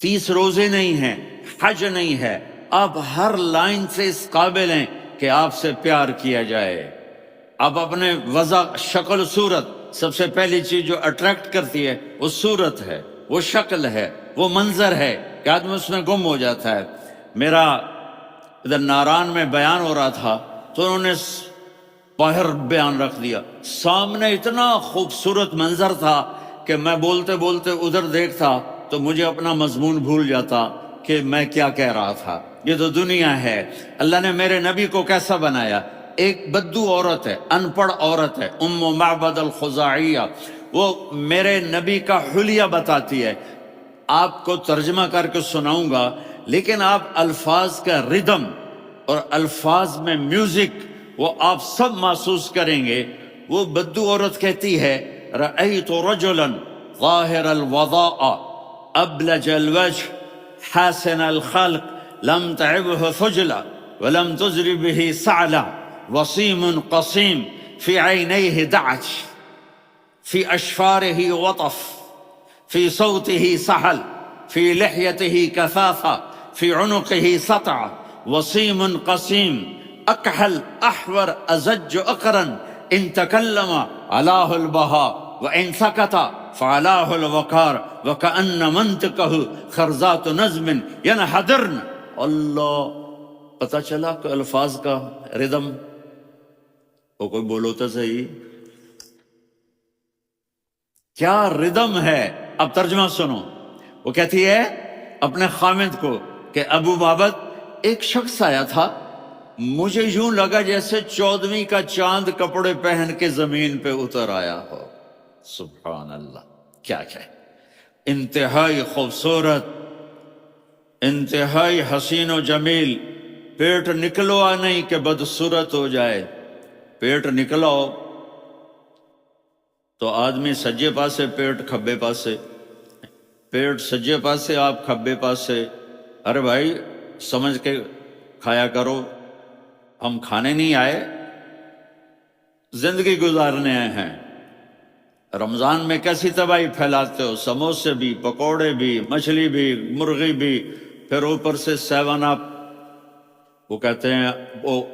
30 روزے نہیں ہیں، حج نہیں ہے، آپ ہر لائن سے اس قابل ہیں کہ آپ سے پیار کیا جائے۔ آپ اپنے وضع، شکل و صورت، سب سے پہلی چیز جو اٹریکٹ کرتی ہے وہ صورت ہے، وہ شکل ہے، وہ منظر ہے کہ آدمی اس میں گم ہو جاتا ہے۔ میرا ادھر ناران میں بیان ہو رہا تھا تو انہوں نے باہر بیان رکھ دیا، سامنے اتنا خوبصورت منظر تھا کہ میں بولتے بولتے ادھر دیکھتا تو مجھے اپنا مضمون بھول جاتا کہ میں کیا کہہ رہا تھا۔ یہ تو دنیا ہے۔ اللہ نے میرے نبی کو کیسا بنایا؟ ایک بدو عورت ہے، ان پڑھ عورت ہے، ام معبد الخزاعیہ، وہ میرے نبی کا حلیہ بتاتی ہے۔ آپ کو ترجمہ کر کے سناؤں گا، لیکن آپ الفاظ کا ردم اور الفاظ میں میوزک وہ آپ سب محسوس کریں گے۔ وہ بدو عورت کہتی ہے، رأیت رجلا ظاہر الوضاء ابلج الوجه حاسن الخلق لم تعبه ثجلة ولم تزر به سعلة وصيم قصيم في عينيه دعج في أشفاره وطف في صوته سهل في لحيته كثافة في عنقه سطع وصيم قصيم أكحل أحور أزج أقرن إن تكلم علاه البهاء وإن سكت فعلاه الوقار وكأن منطقه خرزات نظم ينحدرن۔ اللہ، پتہ چلا کہ الفاظ کا ردم، وہ کوئی بولو تو صحیح، کیا ردم ہے۔ اب ترجمہ سنو۔ وہ کہتی ہے اپنے خامد کو کہ ابو معبد، ایک شخص آیا تھا، مجھے یوں لگا جیسے 14ویں کا چاند کپڑے پہن کے زمین پہ اتر آیا ہو۔ سبحان اللہ، کیا کہے، انتہائی خوبصورت، انتہائی حسین و جمیل۔ پیٹ نکلوا نہیں کہ بدصورت ہو جائے، پیٹ نکلاؤ تو آدمی سجے پاسے پیٹ، کھبے پاسے پیٹ، سجے پاسے آپ، کھبے پاسے۔ ارے بھائی سمجھ کے کھایا کرو، ہم کھانے نہیں آئے، زندگی گزارنے آئے ہیں۔ رمضان میں کیسی تباہی پھیلاتے ہو، سموسے بھی، پکوڑے بھی، مچھلی بھی، مرغی بھی، پھر اوپر سے 7 اپ۔ وہ کہتے ہیں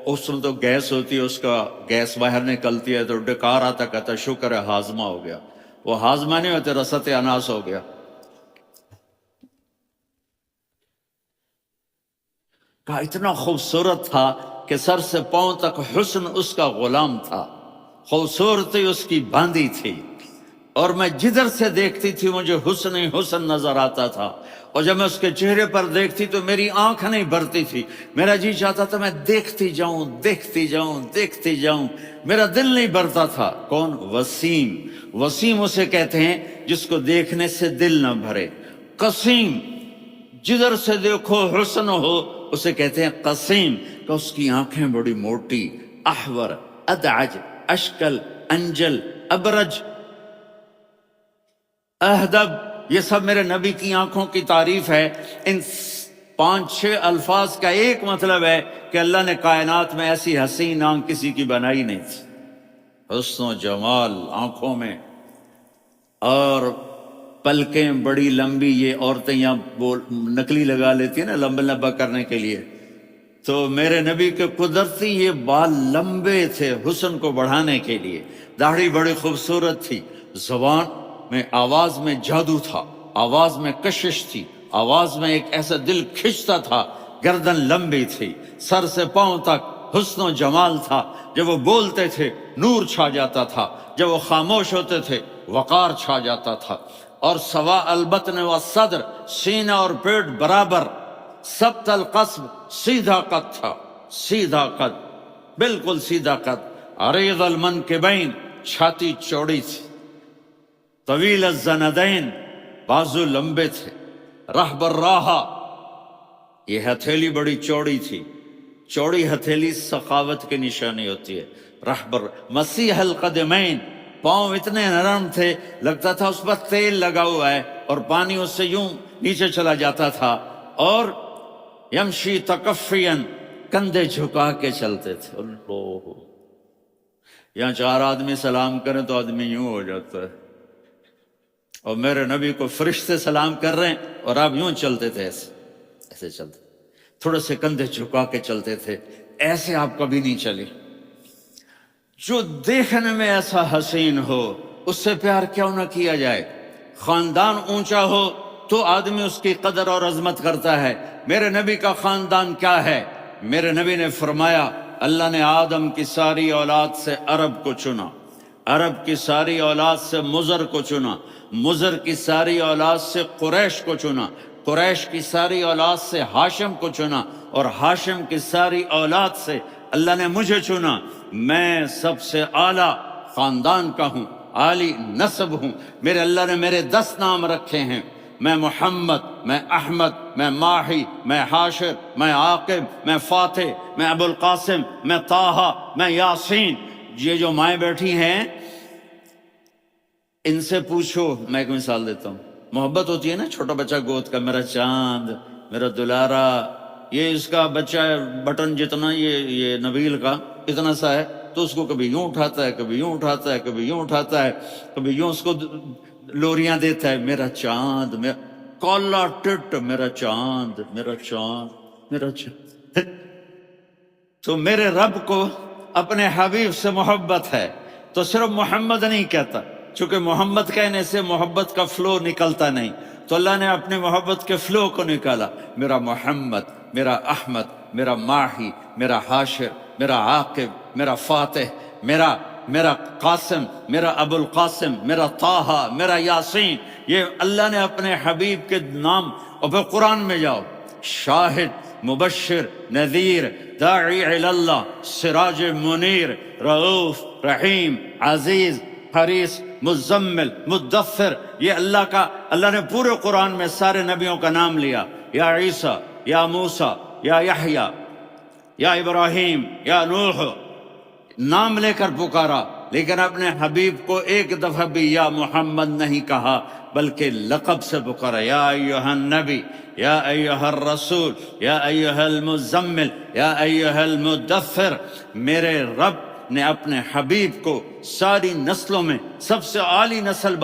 اس میں تو گیس ہوتی ہے، اس کا گیس باہر نکلتی ہے تو ڈکار آتا، کہتا ہے شکر ہے ہاضمہ ہو گیا۔ وہ ہاضمہ نہیں ہوتے، رسط اناس ہو گیا۔ کہا اتنا خوبصورت تھا کہ سر سے پاؤں تک حسن اس کا غلام تھا، خوبصورتی اس کی باندھی تھی، اور میں جدھر سے دیکھتی تھی مجھے حسن ہی حسن نظر آتا تھا، اور جب میں اس کے چہرے پر دیکھتی تو میری آنکھ نہیں بھرتی تھی، میرا جی چاہتا تھا میں دیکھتی جاؤں، دیکھتی جاؤں، دیکھتی جاؤں، میرا دل نہیں بھرتا تھا۔ کون؟ وسیم۔ وسیم اسے کہتے ہیں جس کو دیکھنے سے دل نہ بھرے۔ قسیم، جدھر سے دیکھو حسن ہو، اسے کہتے ہیں قسیم، کہ اس کی آنکھیں بڑی موٹی، احور، ادعج، اشکل، انجل، ابرج، اہدب، یہ سب میرے نبی کی آنکھوں کی تعریف ہے۔ ان 5-6 الفاظ کا ایک مطلب ہے کہ اللہ نے کائنات میں ایسی حسین آنکھ کسی کی بنائی نہیں تھی۔ حسن و جمال آنکھوں میں، اور پلکیں بڑی لمبی، یہ عورتیں یہاں نکلی لگا لیتی ہیں نا لمبا لمبا کرنے کے لیے، تو میرے نبی کے قدرتی یہ بال لمبے تھے حسن کو بڑھانے کے لیے۔ داڑھی بڑی خوبصورت تھی، زبان میں، آواز میں جادو تھا، آواز میں کشش تھی، آواز میں ایک ایسا دل کھنچتا تھا، گردن لمبی تھی، سر سے پاؤں تک حسن و جمال تھا۔ جب وہ بولتے تھے نور چھا جاتا تھا، جب وہ خاموش ہوتے تھے وقار چھا جاتا تھا۔ اور سوا البطن والصدر، سینہ اور پیٹ برابر، سبت القصب، سیدھا قد تھا، سیدھا قد، بالکل سیدھا قد۔ عریض المنکبین، چھاتی چوڑی تھی، طویل الزندین، بازو لمبے تھے، رحب الراحہ، یہ ہتھیلی بڑی چوڑی تھی، چوڑی ہتھیلی سخاوت کی نشانی ہوتی ہے۔ رحبر مسیح القدمین، پاؤں اتنے نرم تھے لگتا تھا اس پر تیل لگا ہوا ہے، اور پانی اس سے یوں نیچے چلا جاتا تھا۔ اور یمشی تکفین، کندھے جھکا کے چلتے تھے۔ اللہ، یہاں 4 آدمی سلام کریں تو آدمی یوں ہو جاتا ہے، اور میرے نبی کو فرشتے سلام کر رہے ہیں اور آپ یوں چلتے تھے، ایسے چلتے، تھوڑے سے کندھے جھکا کے چلتے تھے، ایسے آپ کبھی نہیں چلے۔ جو دیکھنے میں ایسا حسین ہو اس سے پیار کیوں نہ کیا جائے؟ خاندان اونچا ہو تو آدمی اس کی قدر اور عظمت کرتا ہے۔ میرے نبی کا خاندان کیا ہے؟ میرے نبی نے فرمایا اللہ نے آدم کی ساری اولاد سے عرب کو چنا، عرب کی ساری اولاد سے مضر کو چنا، مضر کی ساری اولاد سے قریش کو چنا، قریش کی ساری اولاد سے ہاشم کو چنا، اور ہاشم کی ساری اولاد سے اللہ نے مجھے چنا۔ میں سب سے اعلیٰ خاندان کا ہوں، عالی نسب ہوں۔ میرے اللہ نے میرے 10 نام رکھے ہیں، میں محمد، میں احمد، میں ماہی، میں حاشر، میں عاقب، میں فاتح، میں ابو القاسم، میں طٰہٰ، میں یاسین۔ یہ جو مائیں بیٹھی ہیں ان سے پوچھو، میں ایک مثال دیتا ہوں، محبت ہوتی ہے نا، چھوٹا بچہ گود کا، میرا چاند، میرا دلارا، یہ اس کا بچہ بٹن جتنا، یہ نبیل کا اتنا سا ہے، تو اس کو کبھی یوں اٹھاتا ہے، کبھی یوں اٹھاتا ہے، کبھی یوں اٹھاتا ہے، کبھی یوں اس کو لوریاں دیتا ہے، میرا چاند، میرا کالا ٹٹ، میرا چاند، میرا چاند، میرا چاند۔ تو میرے رب کو اپنے حبیب سے محبت ہے تو صرف محمد نہیں کہتا، چونکہ محمد کہنے سے محبت کا فلو نکلتا نہیں، تو اللہ نے اپنے محبت کے فلو کو نکالا، میرا محمد، میرا احمد، میرا ماہی، میرا حاشر، میرا عاقب، میرا فاتح، میرا قاسم، میرا ابو القاسم، میرا طٰہٰ، میرا یاسین۔ یہ اللہ نے اپنے حبیب کے نام، اور پھر قرآن میں جاؤ، شاہد، مبشر، نذیر، داعی الی اللہ، سراج منیر، رؤوف، رحیم، عزیز، حریص، مزمل، مدثر، یہ اللہ نے پورے قرآن میں سارے نبیوں کا نام لیا، یا عیسیٰ، یا موسیٰ، یا یحییٰ، یا ابراہیم، یا نوح، نام لے کر پکارا، لیکن اپنے حبیب کو ایک دفعہ بھی یا محمد نہیں کہا، بلکہ لقب سے پکارا، یا ایھا النبی، یا ایھا الرسول، یا ایھا المزمل، یا ایھا المدثر۔ میرے رب نے اپنے حبیب کو ساری نسلوں میں سب سے عالی نسل